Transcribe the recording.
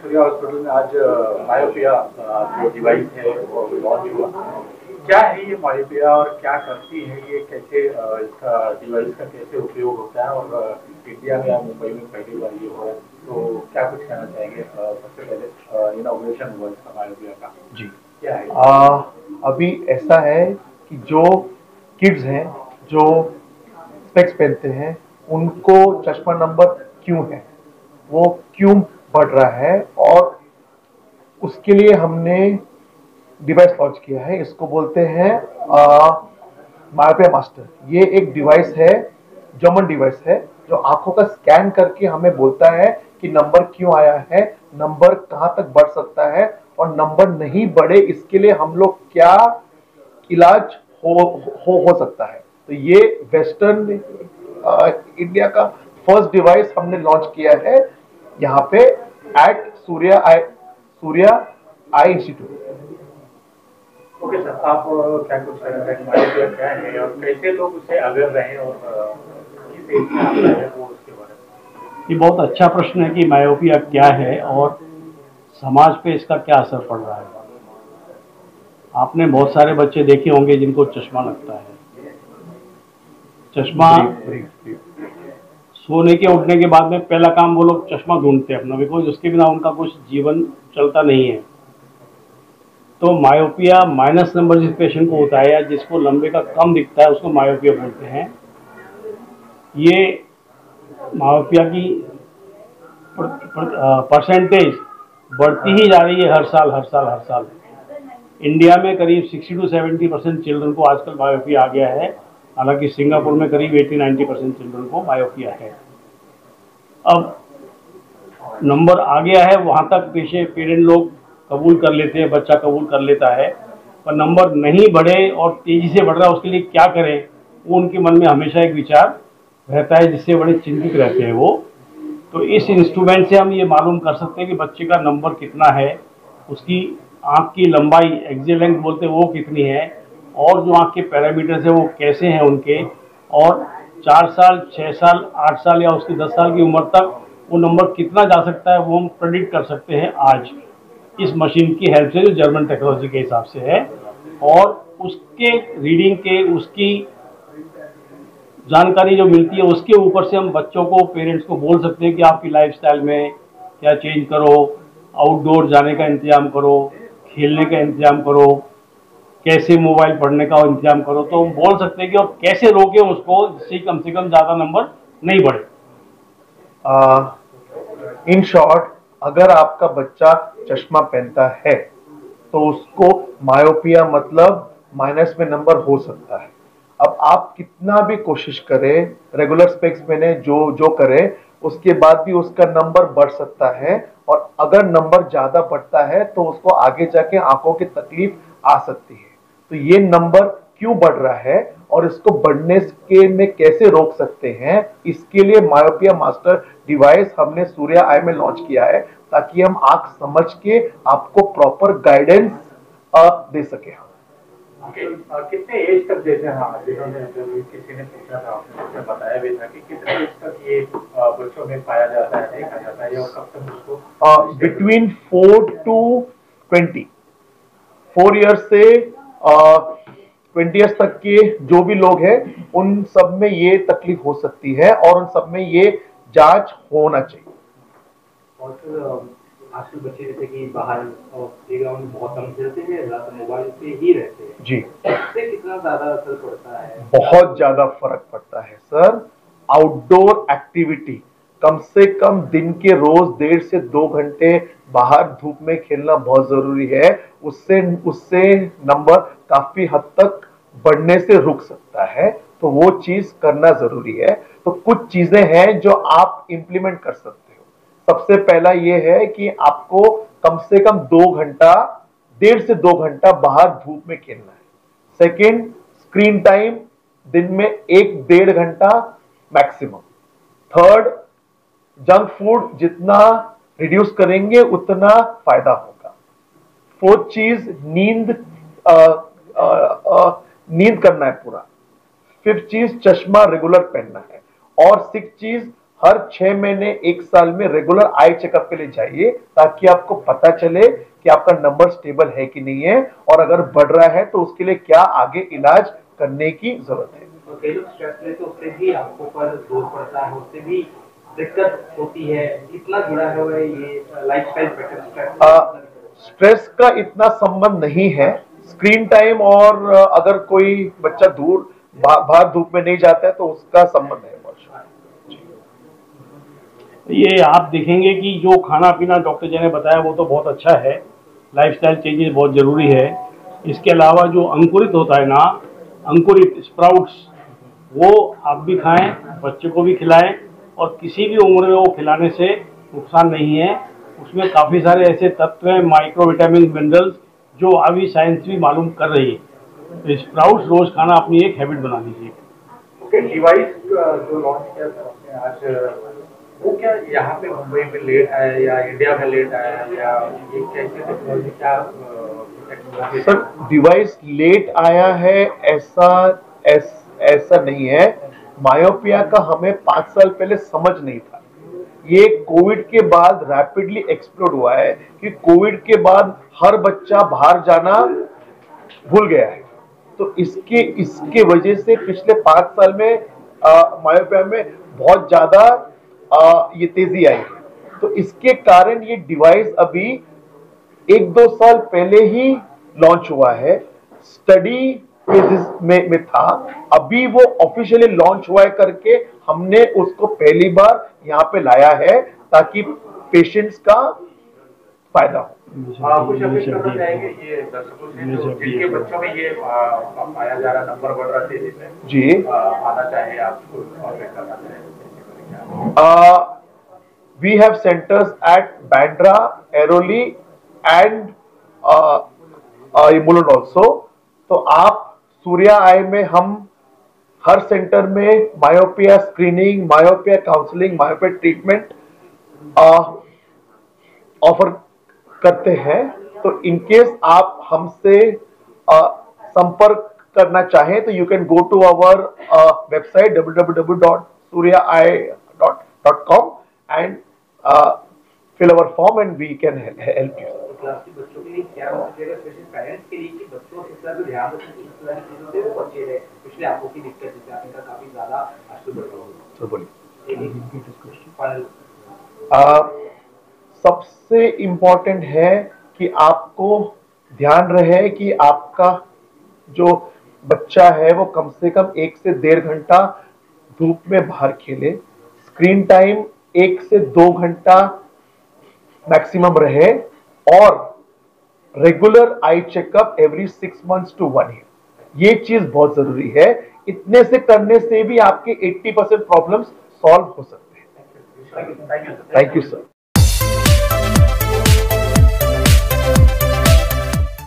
Surya hospital में आज myopia जो डिवाइस है वो लॉन्च हुआ। क्या है ये मायोपिया और क्या करती है ये, कैसे इसका डिवाइस का कैसे उपयोग होता है, और इंडिया में या मुंबई में पहली बार ये हो रहा है, तो क्या कुछ कहना चाहेंगे? सबसे पहले इनॉग्रेशन हुआ इसका मायोपिया का, जी। क्या है? अभी ऐसा है कि जो किड्स हैं जो स्पेक्स पहनते हैं उनको चश्मा नंबर क्यों है, वो क्यों बढ़ रहा है, और उसके लिए हमने डिवाइस लॉन्च किया है। इसको बोलते हैं मायोपिया मास्टर। ये एक डिवाइस है, जर्मन डिवाइस है, जो आंखों का स्कैन करके हमें बोलता है कि नंबर क्यों आया है, नंबर कहां तक बढ़ सकता है, और नंबर नहीं बढ़े इसके लिए हम लोग क्या इलाज हो सकता है। तो ये वेस्टर्न इंडिया का फर्स्ट डिवाइस हमने लॉन्च किया है यहाँ पे एट सूर्या आई इंस्टीट्यूट। ओके सर, आप क्या कुछ कहना चाहेंगे? मायोपिया क्या है और कैसे लोग उससे अवेयर रहे, और किस एज में आता है वो, उसके बारे में? ये बहुत अच्छा प्रश्न है कि मायोपिया क्या है और समाज पे इसका क्या असर पड़ रहा है। आपने बहुत सारे बच्चे देखे होंगे जिनको चश्मा लगता है। चश्मा सोने के उठने के बाद में पहला काम वो लोग चश्मा ढूंढते हैं अपना, बिकॉज उसके बिना उनका कुछ जीवन चलता नहीं है। तो मायोपिया माइनस नंबर जिस पेशेंट को होता है या जिसको लंबे का कम दिखता है उसको मायोपिया बोलते हैं। ये मायोपिया की परसेंटेज बढ़ती ही जा रही है हर साल। इंडिया में करीब 60 to 70% चिल्ड्रन को आजकल मायोपिया आ गया है। हालांकि सिंगापुर में करीब 80-90% चिल्ड्रन को मायोपिया है। अब नंबर आ गया है वहां तक पेरेंट लोग कबूल कर लेते हैं, बच्चा कबूल कर लेता है, पर नंबर नहीं बढ़े और तेजी से बढ़ रहा है उसके लिए क्या करें, वो उनके मन में हमेशा एक विचार रहता है जिससे बड़े चिंतित रहते हैं वो। तो इस इंस्ट्रूमेंट से हम ये मालूम कर सकते हैं कि बच्चे का नंबर कितना है, उसकी आँख की लंबाई एक्सियल लेंथ बोलते हैं वो कितनी है, और जो आँख के पैरामीटर्स है वो कैसे हैं उनके, और 4 साल 6 साल 8 साल या उसकी 10 साल की उम्र तक वो नंबर कितना जा सकता है वो हम प्रेडिक्ट कर सकते हैं आज इस मशीन की हेल्प से, जो जर्मन टेक्नोलॉजी के हिसाब से है। और उसके रीडिंग के उसकी जानकारी जो मिलती है उसके ऊपर से हम बच्चों को, पेरेंट्स को बोल सकते हैं कि आपकी लाइफस्टाइल में क्या चेंज करो, आउटडोर जाने का इंतजाम करो, खेलने का इंतजाम करो, कैसे मोबाइल पढ़ने का इंतजाम करो। तो हम बोल सकते हैं कि और कैसे रोकें उसको जिससे कम से कम ज़्यादा नंबर नहीं बढ़े। इन शॉर्ट, अगर आपका बच्चा चश्मा पहनता है तो उसको मायोपिया मतलब माइनस में नंबर हो सकता है। अब आप कितना भी कोशिश करें, रेगुलर स्पेक्स पहने, जो जो करें, उसके बाद भी उसका नंबर बढ़ सकता है, और अगर नंबर ज्यादा बढ़ता है तो उसको आगे जाके आंखों की तकलीफ आ सकती है। तो ये नंबर क्यों बढ़ रहा है और इसको बढ़ने के में कैसे रोक सकते हैं, इसके लिए मायोपिया मास्टर डिवाइस हमने सूर्या आई में लॉन्च किया है, ताकि हम आंख समझ के आपको प्रॉपर गाइडेंस दे सके। कितने एज तक देते हैं? हाँ, जिन्होंने किसी ने पूछा था, आपने बताया भी था कि कितने एज तक ये बच्चों में पाया जाता है, देखा जाता है, और कब तक उसको? बिटवीन 4 to 20, 4 ईयर्स से 20 ईयर्स तक के जो भी लोग हैं उन सब में ये तकलीफ हो सकती है, और उन सब में ये जांच होना चाहिए। और आजकल बच्चे जैसे कि बाहर और प्लेग्राउंड में बहुत कम खेलते हैं, ज्यादातर मोबाइल पे ही रहते हैं जी, इससे कितना ज्यादा असर पड़ता है? बहुत ज्यादा फर्क पड़ता है सर। आउटडोर एक्टिविटी कम से कम दिन के रोज 1.5 से 2 घंटे बाहर धूप में खेलना बहुत जरूरी है। उससे उससे नंबर काफी हद तक बढ़ने से रुक सकता है, तो वो चीज करना जरूरी है। तो कुछ चीजें हैं जो आप इंप्लीमेंट कर सकते हो। सबसे पहला ये है कि आपको कम से कम 2 घंटा, 1.5 से 2 घंटा बाहर धूप में खेलना है। सेकेंड, स्क्रीन टाइम दिन में 1-1.5 घंटा मैक्सिमम। थर्ड, जंक फूड जितना रिड्यूस करेंगे उतना फायदा होगा। फोर्थ चीज, नींद करना है पूरा। फिफ्थ चीज, चश्मा रेगुलर पहनना है। और सिक्स चीज, हर 6 महीने 1 साल में रेगुलर आई चेकअप के लिए जाइए, ताकि आपको पता चले कि आपका नंबर स्टेबल है कि नहीं है, और अगर बढ़ रहा है तो उसके लिए क्या आगे इलाज करने की जरूरत है। तो कई लोग स्ट्रेस लेते हैं, उससे भी आंखों पर जोर पड़ता है, उससे भी दिक्कत होती है। कितना जुड़ा है ये लाइफस्टाइल पैटर्न? स्ट्रेस का इतना संबंध नहीं है। स्क्रीन टाइम और अगर कोई बच्चा दूर बाहर धूप में नहीं जाता है तो उसका संबंध है। ये आप देखेंगे कि जो खाना पीना डॉक्टर जी ने बताया वो तो बहुत अच्छा है, लाइफस्टाइल चेंजेस बहुत ज़रूरी है। इसके अलावा जो अंकुरित होता है ना, अंकुरित स्प्राउट्स, वो आप भी खाएं, बच्चों को भी खिलाएं, और किसी भी उम्र में वो खिलाने से नुकसान नहीं है। उसमें काफ़ी सारे ऐसे तत्व हैं, माइक्रो विटामिन, मिनरल्स, जो अभी साइंस भी मालूम कर रही है। तो स्प्राउट्स रोज़ खाना अपनी एक हैबिट बना लीजिए। ओके, डिवाइस जो लॉन्च किया था आपने आज, वो क्या यहाँ पे मुंबई में लेट आया या इंडिया में लेट आया, या ये कैसे टेक्नोलॉजी, क्या टेक्नोलॉजी? सर, डिवाइस लेट आया है ऐसा नहीं है। मायोपिया का हमें 5 साल पहले समझ नहीं था। ये कोविड के बाद रैपिडली एक्सप्लोड हुआ है कि कोविड के बाद हर बच्चा बाहर जाना भूल गया है। तो इसके वजह से पिछले 5 साल में मायोपिया में बहुत ज्यादा ये तेजी आई है। तो इसके कारण ये डिवाइस अभी 1-2 साल पहले ही लॉन्च हुआ है, स्टडी फेजेस में था। अभी वो ऑफिशियली लॉन्च हुआ है करके हमने उसको पहली बार यहाँ पे लाया है, ताकि पेशेंट्स का फायदा हो। कुछ अपील करना चाहेंगे ये दर्शकों से जो जिनके बच्चों में ये पाया जा रहा, नंबर बढ़ रहा तेजी से जी, आना चाहिए, आपको कॉन्टेक्ट करना चाहिए? we have centers at Bandra, Airoli and Mulund also. तो आप सूर्या आई में हम हर सेंटर में myopia screening, myopia counselling, myopia treatment offer करते हैं। तो इन केस आप हमसे संपर्क करना चाहें तो you can go to our website www.suryaeye.com and fill our form and we can help you. Class के बच्चों के लिए क्या मैसेज है, स्पेशली पेरेंट्स के लिए, कि बच्चों इस तरह से ध्यान रखें कि इस तरह की चीजों से वो बचे रहे, पिछले आंखों की दिक्कत जिससे आपका काफी ज्यादा आंसू बढ़ रहा होगा। सर बोलिए। फाइनल सबसे इम्पोर्टेंट है कि आपको ध्यान रहे कि आपका जो बच्चा है वो कम से कम 1 से 1.5 घंटा धूप में बाहर खेले। स्क्रीन टाइम 1 से 2 घंटा मैक्सिमम रहे, और regular eye checkup every 6 months to 1 year। ये चीज बहुत जरूरी है। इतने से करने से भी आपके 80% प्रॉब्लम्स सॉल्व हो सकते हैं। Thank you. Thank you sir.